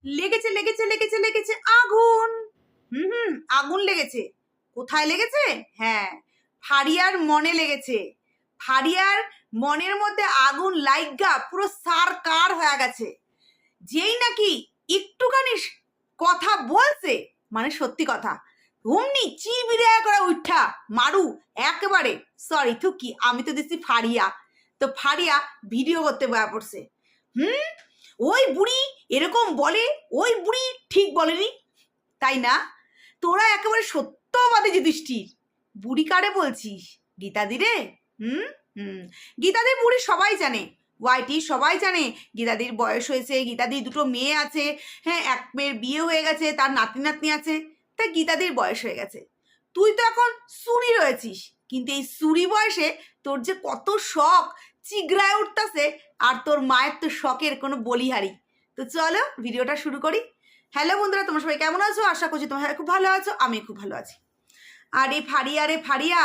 লেগেছে লেগেছে লেগেছে লেগেছে আগুন। আগুন লেগেছে। কোথায় লেগেছে? হ্যাঁ, ফারিয়ার মনে লেগেছে। ফারিয়ার মনের মধ্যে আগুন লাইগা পুরো সারকার হয়ে গেছে। যেই নাকি একটুখানি কথা বলছে, মানে সত্যি কথা, অমনি চিবিড়া করে উঠা মারু একেবারে। সরি থুকি, আমি তো দিচ্ছি ফারিয়া। তো ফারিয়া ভিডিও করতে বয়া পড়ছে। ওই বুড়ি এরকম বলে, ওই বুড়ি ঠিক বলেনি, তাই না? তোরা একেবারে সত্যবাদী যুধিষ্ঠির। বুড়ি কারে বলছিস? গীতাদি রে। গীতাদির বুড়ি সবাই জানে, ওয়াইটি সবাই জানে গীতাদির বয়স হয়েছে, গীতাদির দুটো মেয়ে আছে। হ্যাঁ, এক মেয়ের বিয়ে হয়ে গেছে, তার নাতি নাতনি আছে, তাই গীতাদির বয়স হয়ে গেছে। তুই তো এখন সুরি রয়েছিস, কিন্তু এই সুরি বয়সে তোর যে কত শখ চিগড়ায় উঠতেছে, আর তোর মায়ের তো শখের কোনো বলিহারি। তো চলো ভিডিওটা শুরু করি। হ্যালো বন্ধুরা, তোমরা সবাই কেমন আছো? আশা করছি তোমরা খুব ভালো আছো, আমি খুব ভালো আছি। আরে ফারিয়া রে ফারিয়া,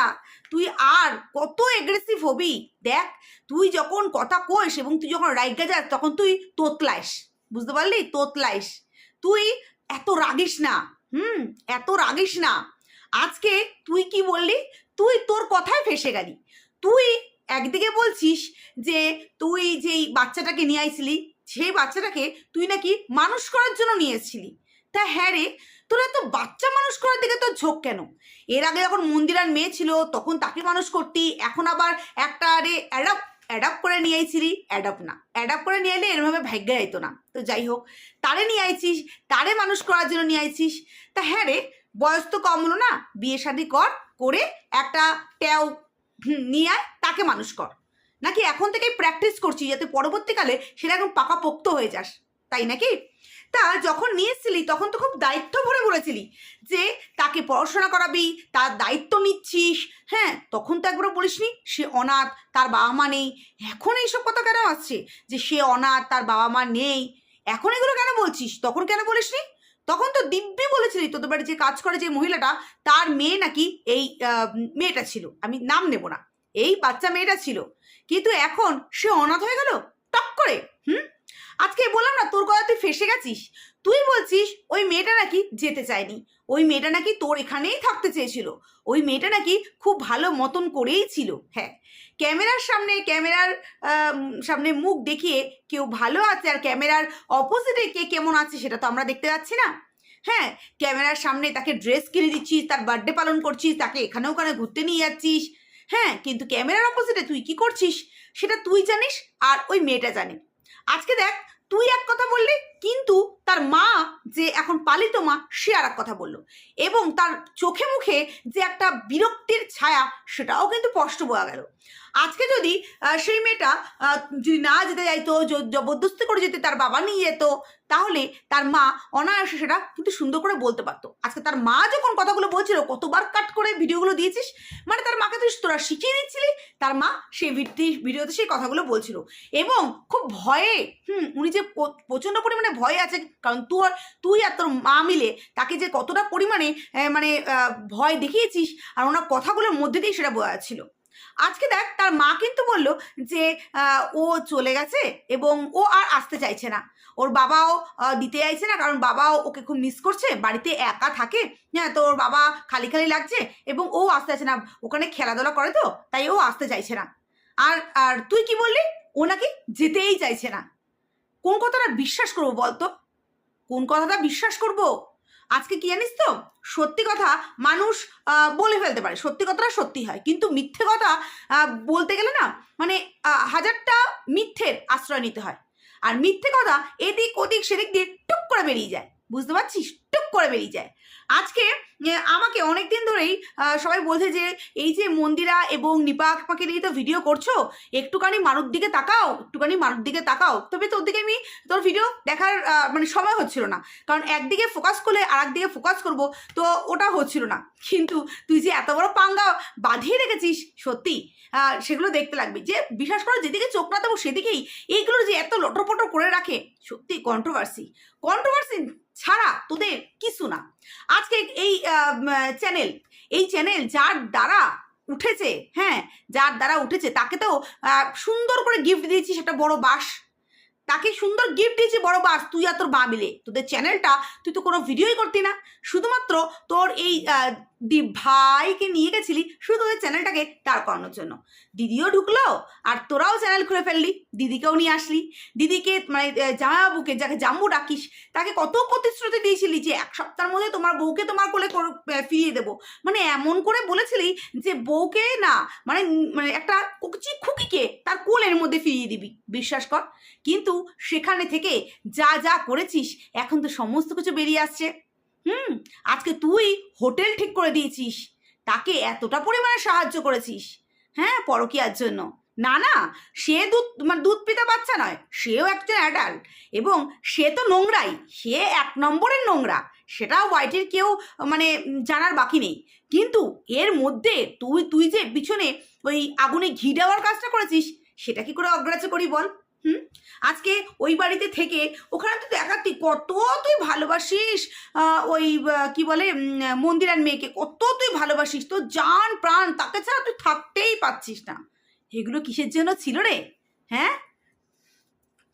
তুই আর কত এগ্রেসিভ হবি? দেখ, তুই যখন কথা কইস এবং তুই যখন রাইগা যাস তখন তুই তোতলাইস, বুঝতে পারলি? তোতলাইস। তুই এত রাগিস না, এত রাগিস না। আজকে তুই কি বললি? তুই তোর কথায় ফেসে গেলি। তুই একদিকে বলছিস যে তুই যেই বাচ্চাটাকে নিয়ে আইছিলি, সেই বাচ্চাটাকে তুই নাকি মানুষ করার জন্য নিয়ে এসেছিলি। তা হ্যাঁ রে, তোরা তো বাচ্চা মানুষ করার দিকে তোর ঝোঁক কেন? এর আগে যখন মন্দিরার মেয়ে ছিল তখন তাকে মানুষ করতি, এখন আবার একটা আরে অ্যাডাপ্ট করে নিয়ে আইছিলি। অ্যাডাপ্ট করে নিয়ে এলে এরভাবে ভাগ্য যাইতো না। তো যাই হোক, তারে নিয়ে আইছিস, তারে মানুষ করার জন্য নিয়ে আইছিস। তা হ্যাঁ রে, বয়স তো কম হলো না, বিয়ে শাদি করে একটা ট্যাও নিয়ে আয়, তাকে মানুষ কর। নাকি এখন থেকেই প্র্যাকটিস করছিস যাতে পরবর্তীকালে সেটা এখন পাকাপোক্ত হয়ে যাস, তাই নাকি? তা যখন নিয়েছিলি তখন তো খুব দায়িত্ব ভরে বলেছিলি যে তাকে পড়াশোনা করাবি, তার দায়িত্ব নিচ্ছিস। হ্যাঁ, তখন তো একবারও বলিসনি সে অনাথ, তার বাবা মা নেই। এখন এইসব কথা কেন আসছে যে সে অনাথ, তার বাবা মা নেই? এখন এগুলো কেন বলছিস? তখন কেন বলিসনি? তখন তো দিব্যি বলেছিলি তোদের বাড়ি যে কাজ করে যে মহিলাটা, তার মেয়ে নাকি এই মেয়েটা ছিল, আমি নাম নেব না, এই বাচ্চা মেয়েটা ছিল। কিন্তু এখন সে অনাথ হয়ে গেল টক করে। আজকে বললাম না তোর কথা তুই ফেসে গেছিস। তুই বলছিস ওই মেয়েটা নাকি যেতে চায়নি, ওই মেয়েটা নাকি তোর এখানেই থাকতে চেয়েছিল, ওই মেয়েটা নাকি খুব ভালো মতন করেই ছিল। হ্যাঁ, ক্যামেরার সামনে মুখ দেখিয়ে কেউ ভালো আছে আর ক্যামেরার অপোজিটে কে কেমন আছে সেটা তো আমরা দেখতে পাচ্ছি না। হ্যাঁ, ক্যামেরার সামনে তাকে ড্রেস কিনে দিচ্ছিস, তার বার্থডে পালন করছিস, তাকে এখানে ওখানে ঘুরতে নিয়ে যাচ্ছিস। হ্যাঁ, কিন্তু ক্যামেরার অপোজিটে তুই কি করছিস সেটা তুই জানিস আর ওই মেয়েটা জানে। আজকে দেখ, তুই এক কথা বললি, কিন্তু তার মা যে এখন পালিত মা সে আর এক কথা বললো, এবং তার চোখে মুখে যে একটা বিরক্তির ছায়া সেটাও কিন্তু স্পষ্ট বোঝা গেল। আজকে যদি সেই মেয়েটা যদি না যেতে যাইতো, জবরদস্তি করে যেতে তার বাবা নিয়ে যেত, তাহলে তার মা অনায়াসে সেটা কিন্তু সুন্দর করে বলতে পারতো। আজকে তার মা যখন কথাগুলো বলছিল, কতবার কাট করে ভিডিওগুলো দিয়েছিস, মানে তার মাকে তোরা শিখিয়ে দিচ্ছিলি, তার মা সেই ভিডিওতে সেই কথাগুলো বলছিল এবং খুব ভয়ে, উনি যে প্রচণ্ড পরিমাণে ভয়ে আছে, কারণ তুই আর তোর মা মিলে তাকে যে কতটা পরিমাণে মানে ভয় দেখিয়েছিস, আর ওনার কথাগুলোর মধ্যে দিয়ে সেটা বোঝা যাচ্ছিল। আজকে দেখ, তার মা কিন্তু বলল যে ও চলে গেছে এবং ও আর আসতে চাইছে না, ওর বাবাও দিতে চাইছে না, কারণ বাবাও ওকে খুব মিস করছে, বাড়িতে একা থাকে। হ্যাঁ, তো ওর বাবা খালি খালি লাগছে এবং ও আসতে চাইছে না, ওখানে খেলাধুলা করে তো তাই ও আসতে চাইছে না। আর আর তুই কি বললি? ও নাকি যেতেই চাইছে না। কোন কথাটা বিশ্বাস করবো বলতো? কোন কথাটা বিশ্বাস করব? আজকে কি জানিস তো, সত্যি কথা মানুষ বলে ফেলতে পারে, সত্যি কথাটা সত্যি হয়, কিন্তু মিথ্যে কথা বলতে গেলে না, মানে হাজারটা মিথ্যের আশ্রয় নিতে হয়, আর মিথ্যে কথা এদিক ওদিক সেদিক দিয়ে টুক করে বেরিয়ে যায়, বুঝতে পারছিস? টুক করে বেরিয়ে যায়। আজকে আমাকে অনেক দিন ধরেই সবাই বলছে যে এই যে মন্দিরা এবং নিপাকে নিয়ে তো ভিডিও করছো, একটুখানি মানুষ দিকে তাকাও, একটুখানি মানুষ দিকে তাকাও। তবে তোর দিকে আমি তোর ভিডিও দেখার মানে সময় হচ্ছিল না, কারণ একদিকে ফোকাস করলে আর একদিকে ফোকাস করবো, তো ওটা হচ্ছিল না। কিন্তু তুই যে এত বড় পাঙ্গা বাঁধিয়ে রেখেছিস, সত্যি সেগুলো দেখতে লাগবে। যে বিশ্বাস করো, যেদিকে চোখ না দেবো সেদিকেই এইগুলো যে এত লটরপটর করে রাখে, সত্যি কন্ট্রোভার্সি ছাড়া তোদের কিছু না। আজকে এই চ্যানেল যার দ্বারা উঠেছে, হ্যাঁ, যার দ্বারা উঠেছে তাকে তো সুন্দর করে গিফট দিয়েছিস একটা বড় বাস, তাকে সুন্দর গিফট দিয়েছি বড় বাস, তুই আর তোর মা মিলে। তোদের চ্যানেলটা তুই তো কোনো ভিডিওই করতি না, শুধুমাত্র তোর এই ভাইকে নিয়ে গেছিলি শুধু তোদের চ্যানেলটাকে দাঁড় করানোর জন্য। দিদিও ঢুকলো আর তোরাও চ্যানেল খুলে ফেললি, দিদিকেও নিয়ে আসলি। দিদিকে মানে জামাইবাবুকে, যাকে জাম্বু ডাকিস, তাকে কত প্রতিশ্রুতি দিয়েছিলি যে 1 সপ্তাহের মধ্যে তোমার বউকে তোমার কোলে ফিরিয়ে দেবো। মানে এমন করে বলেছিলি যে বউকে না, মানে মানে একটা কুচি খুকিকে তার কোলের মধ্যে ফিরিয়ে দিবি, বিশ্বাস কর। কিন্তু সেখানে থেকে যা যা করেছিস এখন তো সমস্ত কিছু বেরিয়ে আসছে। আজকে তুই হোটেল ঠিক করে দিয়েছিস, তাকে এতটা পরিমাণে সাহায্য করেছিস, হ্যাঁ, পরকীয়ার জন্য। না না, সে দুধ পিতা বাচ্চা নয়, সেও একজন অ্যাডাল্ট, এবং সে তো নোংরাই, সে 1 নম্বরের নোংরা, সেটাও ওয়াইটির কেউ মানে জানার বাকি নেই। কিন্তু এর মধ্যে তুই যে পিছনে ওই আগুনে ঘি দেওয়ার কাজটা করেছিস, সেটা কি করে অগ্রাহ্য করি বল? আজকে ওই বাড়িতে থেকে ওখানে তো দেখাতি কত তুই ভালোবাসিস ওই কি বলে মন্দিরার মেয়েকে, কত তুই ভালোবাসিস, তোর জান প্রাণ, তাকে ছাড়া তুই থাকতেই পারছিস না। এগুলো কিসের জন্য ছিল রে? হ্যাঁ,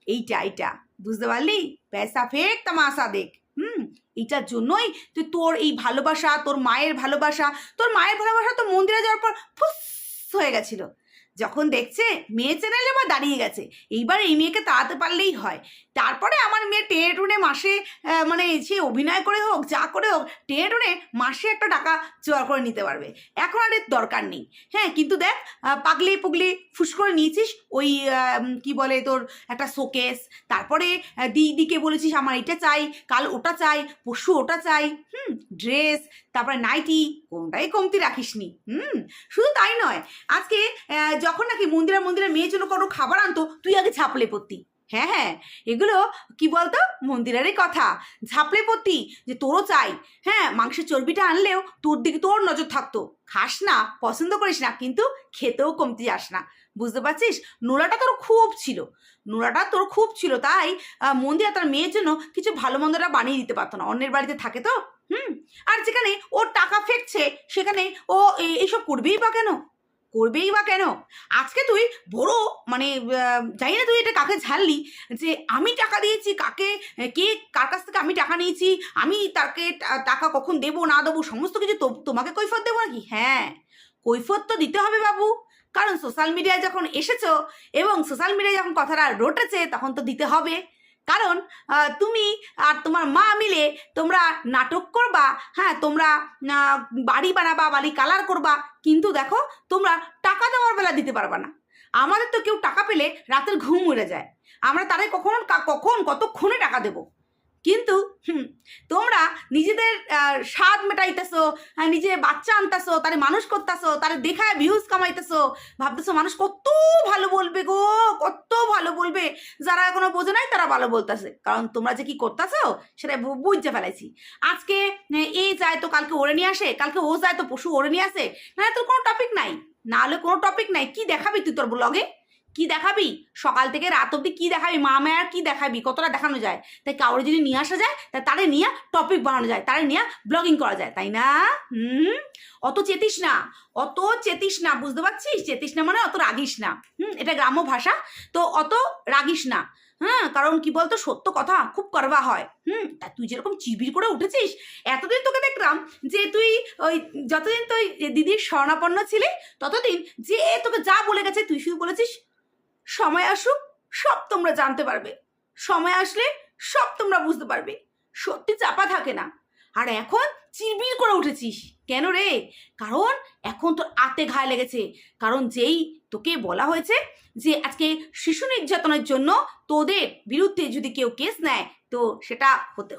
এইটা বুঝতে পারলি? পয়সা ফেক তামাশা দেখ। এইটার জন্যই তুই তোর এই ভালোবাসা, তোর মায়ের ভালোবাসা তো মন্দিরে যাওয়ার পর ফুস হয়ে গেছিল, যখন দেখছে মেয়ে চ্যানেলে বা দাঁড়িয়ে গেছে। এইবার এই মেয়েকে তাড়াতে পারলেই হয়। তারপরে আমার মেয়ে টেনে টুনে মাসে মানে সে অভিনয় করে হোক, যা করে হোক, টেনে টুনে মাসে একটা টাকা জোগাড় করে নিতে পারবে, এখন আর এর দরকার নেই। হ্যাঁ, কিন্তু দেখ পাগলি পুগলি ফুস করে নিয়েছিস ওই কি বলে তোর একটা শোকেস, তারপরে দিদিকে বলেছিস আমার এটা চাই, কাল ওটা চাই, পরশু ওটা চাই, ড্রেস, তারপরে নাইটি, কোনটাই কমতি রাখিস নি। শুধু তাই নয়, আজকে যখন নাকি মন্দিরের মেয়ের জন্য কোনো খাবার আনতো, তুই আগে ঝাপলে পড়তি। হ্যাঁ, এগুলো কি বলতো, মন্দিরেরই কথা। ঝাপলে পড়তি যে তোরও চাই। হ্যাঁ, মাংসের চর্বিটা আনলেও তোর দিকে তোর নজর থাকতো। খাস না, পছন্দ করিস না, কিন্তু খেতেও কমতি যাস না, বুঝতে পারছিস? নোলাটা তোর খুব ছিল, তাই মন্দিরা তার মেয়ের জন্য কিছু ভালো মন্দটা বানিয়ে দিতে পারতো না। অন্যের বাড়িতে থাকে তো, আর যেখানে ওর টাকা ফেকছে সেখানে ও এইসব করবেই বা কেন? আজকে তুই বড় মানে জানি না তুই এটা কাকে ঝাড়লি, যে আমি টাকা দিয়েছি, কার কাছ থেকে আমি টাকা নিয়েছি, আমি তাকে টাকা কখন দেবো না দেবো সমস্ত কিছু তোমাকে কৈফিয়ত দেবো নাকি? হ্যাঁ, কৈফিয়ত তো দিতে হবে বাবু, কারণ সোশ্যাল মিডিয়ায় যখন এসেছো এবং সোশ্যাল মিডিয়ায় যখন কথাটা রটেছে, তখন তো দিতে হবে। কারণ তুমি আর তোমার মা মিলে তোমরা নাটক করবা, হ্যাঁ, তোমরা বাড়ি বানাবা, বাড়ি কালার করবা, কিন্তু দেখো তোমরা টাকা দেওয়ার বেলা দিতে পারবা না। আমাদের তো কেউ টাকা পেলে রাতের ঘুম উড়ে যায়, আমরা তারাই কখন কতক্ষণে টাকা দেবো। কিন্তু তোমরা নিজেদের স্বাদ মেটাইতেছো, নিজে বাচ্চা আনতেছো, তারে মানুষ করতেছো, তারে দেখায় ভিউজ কামাইতেছো, ভাবতেছো মানুষ কত ভালো বলবে গো, কত ভালো বলবে। যারা এখনো বোঝে নাই তারা ভালো বলতেছে, কারণ তোমরা যে কি করতেছো সেটা বুঝতে ফেলাইছি। আজকে এ যায় তো কালকে ওরে নিয়ে আসে, কালকে ও যায় তো পশু ওরে নিয়ে আসে, না তোর কোনো টপিক নাই, না হলে কোনো টপিক নাই। কি দেখাবি তুই তোর ব্লগে? কি দেখাবি? সকাল থেকে রাত অব্দি কি দেখাবি? মা মায়ের কি দেখাবি? কতটা দেখানো যায়? তাই কাউরে যদি নিয়ে আসা যায়, তারে নিয়ে টপিক বানানো যায়, তারে নিয়ে ব্লগিং করা যায়, তাই না? অত চেতিস না, বুঝতে পারছিস? চেতিস না মানে অত রাগিস না। এটা গ্রাম্য ভাষা, তো অত রাগিস না। হ্যাঁ, কারণ কি বলতো, সত্য কথা খুব করবা হয়। তা তুই যেরকম চিবির করে উঠেছিস, এতদিন তোকে দেখলাম যে তুই ওই যতদিন তুই দিদির শরণাপন্ন ছিলি, ততদিন যে তোকে যা বলে গেছে তুই শুধু বলেছিস সময় আসুক সব তোমরা জানতে পারবে, সময় আসলে সব তোমরা বুঝতে পারবে, সত্যি চাপা থাকে না। আর এখন চিবির করে উঠেছিস কেন রে? কারণ এখন তোর আতে ঘায়ে লেগেছে, কারণ যেই তোকে বলা হয়েছে যে আজকে শিশু নির্যাতনের জন্য তোদের বিরুদ্ধে যদি কেউ কেস নেয় তো সেটা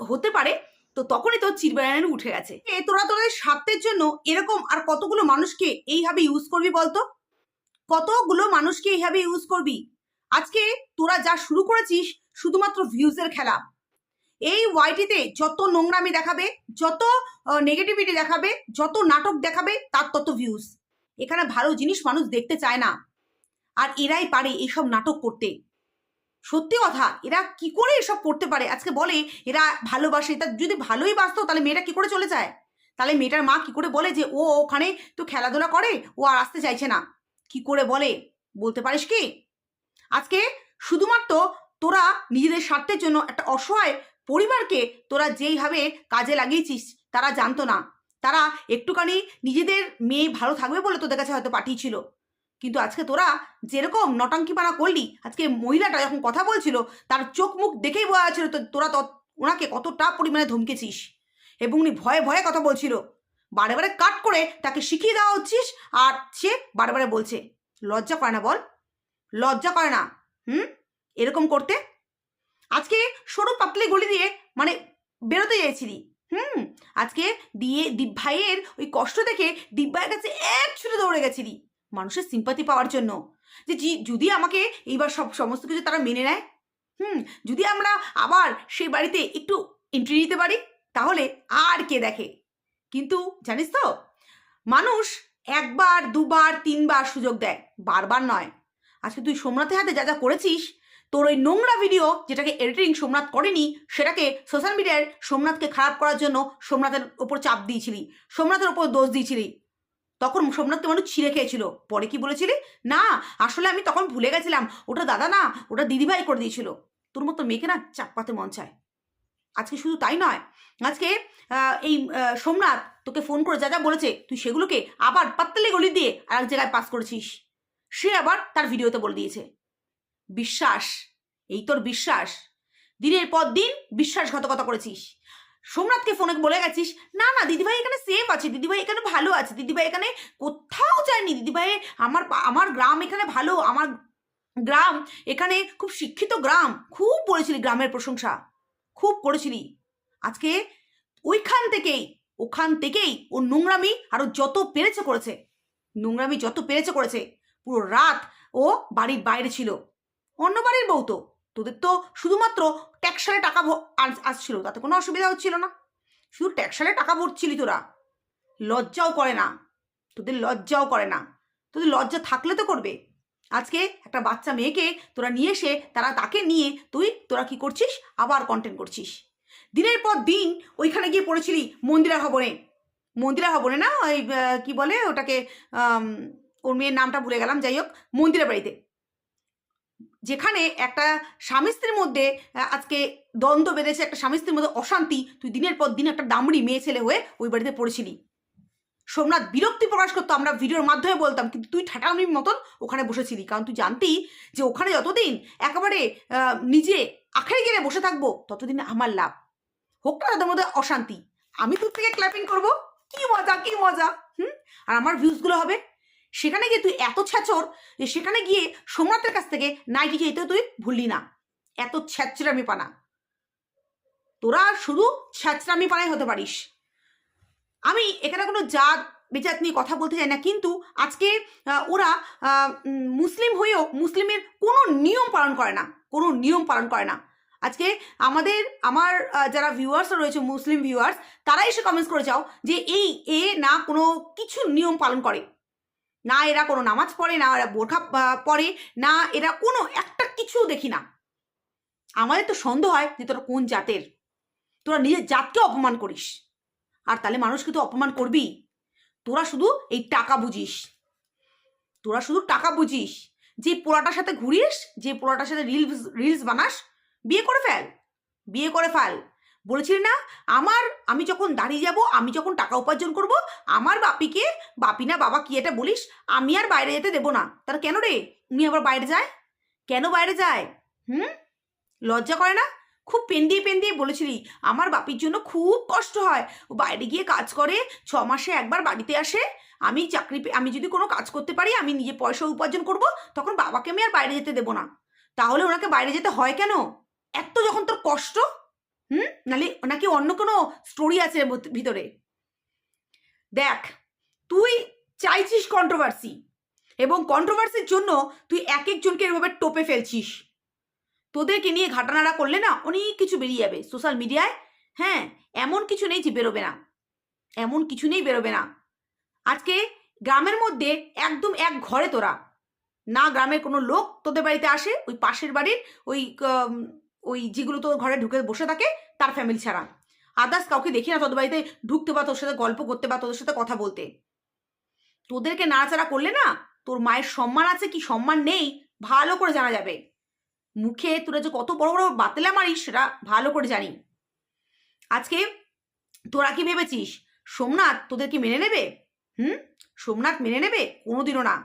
হতে পারে, তো তখনই তোর চিরবায়নে উঠে গেছে। তোরা তোদের স্বার্থের জন্য এরকম আর কতগুলো মানুষকে এইভাবে ইউজ করবি বলতো? কতগুলো মানুষকে এইভাবে ইউজ করবি? আজকে তোরা যা শুরু করেছিস শুধুমাত্র ভিউজের খেলা। এই ওয়াইটিতে যত নোংরামি দেখাবে, যত নেগেটিভিটি দেখাবে, যত নাটক দেখাবে, তার তত ভিউজ। এখানে ভালো জিনিস মানুষ দেখতে চায় না, আর এরাই পারে এইসব নাটক করতে। সত্যি কথা, এরা কি করে এসব করতে পারে? আজকে বলে এরা ভালোবাসে, তা যদি ভালোই বাসতো তাহলে মেয়েটা কি করে চলে যায়? তাহলে মেয়েটার মা কি করে বলে যে ও ওখানে তো খেলাধুলা করে, ও আর আসতে চাইছে না? কি করে বলতে পারিস কি? আজকে শুধুমাত্র তোরা নিজেদের স্বার্থের জন্য একটা অসহায় পরিবারকে তোরা যেইভাবে কাজে লাগিয়েছিস তারা জানতো না। তারা একটুখানি নিজেদের মেয়ে ভালো থাকবে বলে তোদের কাছে হয়তো পাঠিয়েছিল, কিন্তু আজকে তোরা যেরকম নটাঙ্কিপানা করলি, আজকে মহিলাটা যখন কথা বলছিল তার চোখ মুখ দেখেই বোঝা যাচ্ছিল তোরা ওনাকে কতটা পরিমাণে ধমকেছিস, এবং উনি ভয়ে ভয়ে কথা বলছিল। বারে বারে কাট করে তাকে শিখিয়ে দেওয়া হচ্ছিস, আর সে বারে বারে বলছে। লজ্জা করে না বল? লজ্জা করে না এরকম করতে? আজকে সরু পাতলি গলি দিয়ে মানে বেরোতে চাইছিলি, আজকে দীপ ভাইয়ের ওই কষ্ট দেখে দীপ ভাইয়ের কাছে এক ছুটে দৌড়ে গেছিলি মানুষের সিম্পাতি পাওয়ার জন্য, যে যদি আমাকে এইবার সমস্ত কিছু তারা মেনে নেয়, যদি আমরা আবার সেই বাড়িতে একটু এন্ট্রি নিতে পারি, তাহলে আর কে দেখে। কিন্তু জানিস তো, মানুষ একবার দুবার তিনবার সুযোগ দেয়, বারবার নয়। আজকে তুই সোমনাথের হাতে যা যা করেছিস, তোর ওই নোংরা ভিডিও যেটাকে এডিটিং সোমনাথ করেনি, সেটাকে সোশ্যাল মিডিয়ায় সোমনাথকে খারাপ করার জন্য সোমনাথের ওপর চাপ দিয়েছিলি, সোমনাথের ওপর দোষ দিয়েছিলি। তখন সোমনাথকে মানুষ ছিঁড়ে খেয়েছিল। পরে কি বলেছিলি? না আসলে আমি তখন ভুলে গেছিলাম, ওটা দাদা না, ওটা দিদিভাই করে দিয়েছিল। তোর মতো মেয়েকে না চাপপাতে মন চায়। আজকে শুধু তাই নয়, আজকে এই সোমনাথ তোকে ফোন করে যা যা বলেছে, তুই সেগুলোকে আবার পাত্তালি গলি দিয়ে আর এক জায়গায় পাস করেছিস। সে আবার তার ভিডিওতে বলে দিয়েছে। বিশ্বাস, এই তোর বিশ্বাস। দিনের পর দিন বিশ্বাসঘাতকতা করেছিস। সোমনাথকে ফোনে বলে গেছিস, না না দিদিভাই এখানে সেফ আছে, দিদিভাই এখানে ভালো আছে, দিদিভাই এখানে কোথাও যায়নি, দিদিভাই আমার গ্রাম এখানে ভালো, আমার গ্রাম এখানে খুব শিক্ষিত গ্রাম। খুব বলেছিলি গ্রামের প্রশংসা, খুব করেছিলি। আজকে ওখান থেকেই ও নোংরামি আরো যত পেরেছে করেছে, নোংরামি যত পেরেছে করেছে। পুরো রাত ও বাড়ির বাইরে ছিল। অন্য বাড়ির বউ তো, তোদের তো শুধুমাত্র ট্যাক্সালে টাকা আসছিল, তাতে কোনো অসুবিধা হচ্ছিল না। শুধু ট্যাক্সালে টাকা ভরছিলি তোরা। লজ্জাও করে না তোদের, লজ্জাও করে না তোদের। লজ্জা থাকলে তো করবে। আজকে একটা বাচ্চা মেয়েকে তোরা নিয়ে এসে তাকে নিয়ে তোরা কি করছিস? আবার কন্টেন্ট করছিস। দিনের পর দিন ওইখানে গিয়ে পড়েছিলি মন্দিরা ভবনে না, ওই কি বলে ওটাকে, ওর মেয়ের নামটা ভুলে গেলাম, যাই হোক মন্দিরা বাড়িতে, যেখানে একটা স্বামী স্ত্রীর মধ্যে আজকে দ্বন্দ্ব বেঁধেছে, একটা স্বামী স্ত্রীর মধ্যে অশান্তি, তুই দিনের পর দিন একটা দামড়ি মেয়ে ছেলে হয়ে ওই বাড়িতে পড়েছিলি। সোমনাথ বিরক্তি প্রকাশ করতো, আমরা ভিডিওর মাধ্যমে বলতাম, কিন্তু তুই ঠাটাউনির মতন ওখানে বসেছিলি, কারণ তুই জানতি যে ওখানে যতদিন একেবারে নিজে আখেরে গেলে বসে থাকবো ততদিন আমার লাভ, হোক না তাদের মধ্যে অশান্তি, আমি তোর থেকে ক্ল্যাপিং করবো, কি মজা কি মজা। আর আমার ভিউজগুলো হবে। সেখানে গিয়ে তুই এত ছ্যাচর যে সেখানে গিয়ে সোমনাথের কাছ থেকে নাইটি চাইতেও তুই ভুললি না। এত ছ্যাচরামি পানা, তোরা শুধু ছ্যাচরামি পানাই হতে পারিস। আমি এখানে কোনো জাত বেজাত নিয়ে কথা বলতে চাই না, কিন্তু আজকে ওরা মুসলিম হয়েও মুসলিমের কোনো নিয়ম পালন করে না। আজকে আমার যারা ভিউয়ার্স রয়েছে, মুসলিম ভিউয়ার্স, তারা এসে কমেন্টস করে যাও যে এ না কোনো কিছু নিয়ম পালন করে না, এরা কোনো নামাজ পড়ে না, এরা বোরখা পড়ে না, এরা কোনো একটা কিছু দেখি না। আমাদের তো সন্দেহ হয় যে তোরা কোন জাতের, তোরা নিজের জাতকে অপমান করিস, আর তাহলে মানুষকে তো অপমান করবি। তোরা শুধু এই টাকা বুঝিস, যে পোলাটার সাথে ঘুরিস, যে পোলাটার সাথে রিলস বানাস, বিয়ে করে ফেল। বলেছিলি না, আমি যখন দাঁড়িয়ে যাব, আমি যখন টাকা উপার্জন করব, আমার বাপি না বাবা কি এটা বলিস, আমি আর বাইরে যেতে দেবো না। তার কেন রে? উনি আবার বাইরে যায় কেন? লজ্জা করে না? খুব পেন্দিয়ে বলেছিলি আমার বাপির জন্য খুব কষ্ট হয়, ও বাইরে গিয়ে কাজ করে, 6 মাসে একবার বাড়িতে আসে, আমি যদি কোনো কাজ করতে পারি, আমি নিজে পয়সা উপার্জন করব, তখন বাবাকে আমি আর বাইরে যেতে দেবো না। তাহলে ওনাকে বাইরে যেতে হয় কেন? এত যখন তোর কষ্ট, নাকি অন্য কোনো স্টোরি আছে ভিতরে? দেখ, তুই চাইছিস কন্ট্রোভার্সি, এবং কন্ট্রোভার্সির জন্য তুই এক একজনকে এভাবে টোপে ফেলছিস। তোদেরকে নিয়ে ঘাটানাড়া করলে না অনেক কিছু বেরিয়ে যাবে সোশ্যাল মিডিয়ায়। হ্যাঁ, এমন কিছু নেই যে বেরোবে না। আজকে গ্রামের মধ্যে একদম এক ঘরে তোরা না, গ্রামের কোনো লোক তোদের বাড়িতে আসে, ওই পাশের বাড়ির ওই যেগুলো তোর ঘরে ঢুকে বসে থাকে তার ফ্যামিলি ছাড়া আদার্স কাউকে দেখি না তোদের বাড়িতে ঢুকতে বা তোর সাথে গল্প করতে বা তোদের সাথে কথা বলতে। তোদেরকে নাড়াচাড়া করলে না তোর মায়ের সম্মান আছে কি সম্মান নেই ভালো করে জানা যাবে। মুখে তোরা যে কত বড় বড় বাতেলা মারিস সেটা ভালো করে জানি। আজকে তোরা কি ভেবেছিস সোমনাথ তোদেরকে মেনে নেবে? সোমনাথ মেনে নেবে? কোনোদিনও না।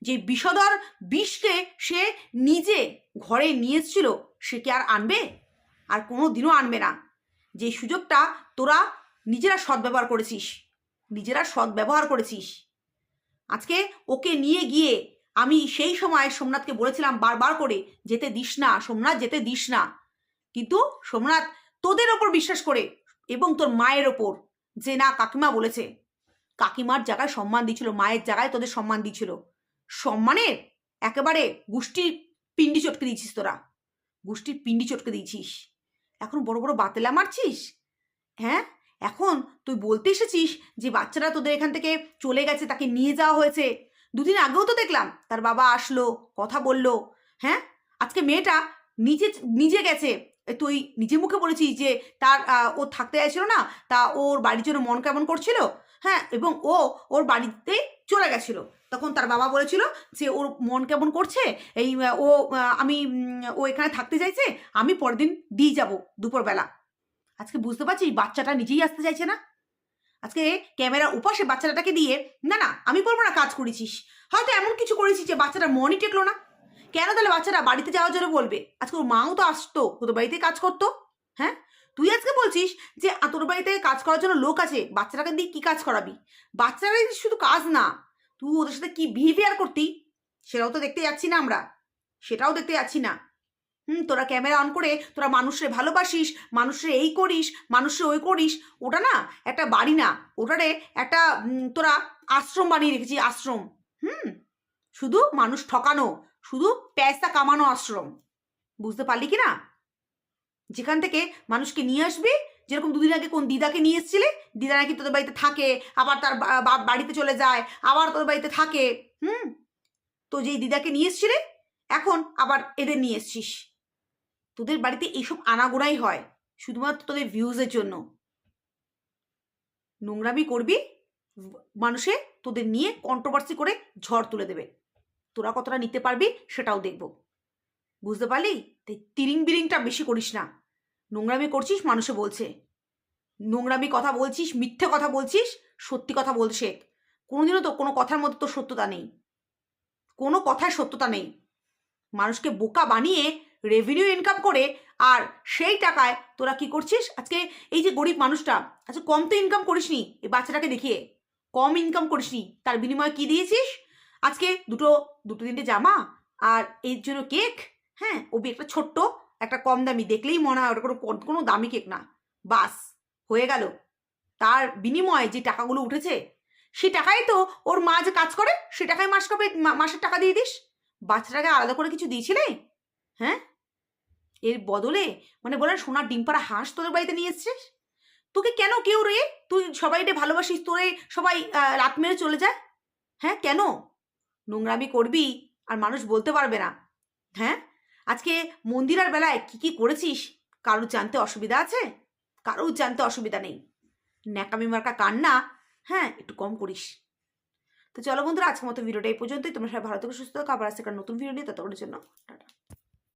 যে বিষধর বিষকে সে নিজে ঘরে নিয়ে এসেছিল সে কি আর আনবে? আর কোনো দিনও আনবে না। যে সুযোগটা তোরা নিজেরা সদ্ব্যবহার করেছিস। আজকে ওকে নিয়ে গিয়ে আমি সেই সময় সোমনাথকে বলেছিলাম বারবার করে, যেতে দিস না সোমনাথ, যেতে দিস না। কিন্তু সোমনাথ তোদের ওপর বিশ্বাস করে এবং তোর মায়ের ওপর, যে না কাকিমা বলেছে, কাকিমার জায়গায় সম্মান দিয়েছিল, মায়ের জায়গায় তোদের সম্মান দিয়েছিল। সম্মানের একেবারে গোষ্ঠীর পিন্ডি চটকে দিয়েছিস তোরা, গোষ্ঠীর পিন্ডি চটকে দিয়েছিস। এখন বড় বড় বাতেলা মারছিস? হ্যাঁ, এখন তুই বলতে এসেছিস যে বাচ্চারা তোদের এখান থেকে চলে গেছে, তাকে নিয়ে যাওয়া হয়েছে। দুদিন আগেও তো দেখলাম তার বাবা আসলো, কথা বললো। হ্যাঁ, আজকে মেয়েটা নিজে গেছে, তুই নিজে মুখে বলেছিস যে তার ও থাকতে চাইছিল না, তা ওর বাড়ির জন্য মন কেমন করছিল। হ্যাঁ, এবং ওর বাড়িতে চলে গেছিল, তখন তার বাবা বলেছিল যে ওর মন কেমন করছে, এই ও এখানে থাকতে চাইছে, আমি পরের দিন দিয়ে যাবো দুপুরবেলা। আজকে বুঝতে পারছি বাচ্চাটা নিজেই আসতে চাইছে না। আজকে ক্যামেরার উপাসে বাচ্চাটাকে দিয়ে না আমি বলবো না কাজ করেছিস, হয়তো এমন কিছু করেছিস যে বাচ্চাটা মনই টেকলো না। কেন তাহলে বাচ্চাটা বাড়িতে যাওয়ার জন্য বলবে? আজকে ওর মাও তো আসতো, তোর বাড়িতে কাজ করতো। হ্যাঁ, তুই আজকে বলছিস যে তোর বাড়িতে কাজ করার জন্য লোক আছে, বাচ্চাটাকে দিয়ে কি কাজ করাবি? বাচ্চারা শুধু কাজ না, তুই ওদের সাথে কি বিহেভিয়ার করতি সেটাও তো দেখতে যাচ্ছি না। তোরা ক্যামেরা অন করে তোরা মানুষরে ভালোবাসিস, মানুষরে এই করিস, মানুষরে ওই করিস। ওটা না একটা বাড়ি না, ওটারে একটা তোরা আশ্রম বানিয়ে রেখেছিস, আশ্রম। শুধু মানুষ ঠকানো, শুধু পয়সা কামানো আশ্রম। বুঝতে পারলি কি না? যেখান থেকে মানুষকে নিয়ে আসবি, যেরকম দুদিন আগে কোন দিদাকে নিয়ে এসেছিলে, দিদা নাকি তোদের বাড়িতে থাকে, আবার তার বাড়িতে চলে যায়, আবার তোদের বাড়িতে থাকে। তো যেই দিদাকে নিয়ে এসেছিলে এখন আবার এদের নিয়ে এসছিস। তোদের বাড়িতে এইসব আনাগোনাই হয় শুধুমাত্র তোদের ভিউজের জন্য। নোংরামি করবি, মানুষে তোদের নিয়ে কন্ট্রোভার্সি করে ঝড় তুলে দেবে। তোরা কতটা নিতে পারবি সেটাও দেখব। বুঝতে পারলি? তিরিং বিরিংটা বেশি করিস না। নোংরামি করছিস, মানুষে বলছে নোংরামি কথা বলছিস, মিথ্যে কথা বলছিস, সত্যি কথা বলতে শেখ। কোনোদিনও তো কোনো কথার মধ্যে তো সত্যতা নেই, কোনো কথায় সত্যতা নেই। মানুষকে বোকা বানিয়ে রেভিনিউ ইনকাম করে, আর সেই টাকায় তোরা কি করছিস? আজকে এই যে গরিব মানুষটা, আচ্ছা কম তো ইনকাম করিসনি এই বাচ্চাটাকে দেখিয়ে, কম ইনকাম করিসনি, তার বিনিময়ে কি দিয়েছিস? আজকে দুটো তিনটে জামা আর এর জন্য কেক। হ্যাঁ, ও একটা ছোট্ট একটা কম দামি, দেখলেই মনে হয় ওটা কোনো দামি কেক না, বাস হয়ে গেল। তার বিনিময়ে যে টাকাগুলো উঠেছে সেই টাকায় তো ওর মা যে কাজ করে সে টাকায় মাসের টাকা দিয়ে দিস। বাচ্চাটাকে আলাদা করে কিছু দিয়েছিলে? হ্যাঁ, এর বদলে মানে বলেন সোনার ডিম পাড়া হাঁস তোদের বাড়িতে নিয়ে এসছিস। তোকে কেন কেউ রে, তুই সবাইকে ভালোবাসিস, তোরে সবাই রাত মেরে চলে যায়। হ্যাঁ, কেন নোংরামি করবি আর মানুষ বলতে পারবে না? হ্যাঁ, আজকে মন্দিরের বেলায় কি করেছিস কারোর জানতে অসুবিধা আছে? কারোর জানতে অসুবিধা নেই। ন্যাকামি মার্কা কান্না হ্যাঁ একটু কম করিস। তো চলো বন্ধুরা, আজকের মতো ভিডিওটা এই পর্যন্তই। তোমরা সবাই ভালো থেকে সুস্থ থাকো, আবার আসছে একটা নতুন ভিডিও নিয়ে, ততক্ষণের জন্য টাটা।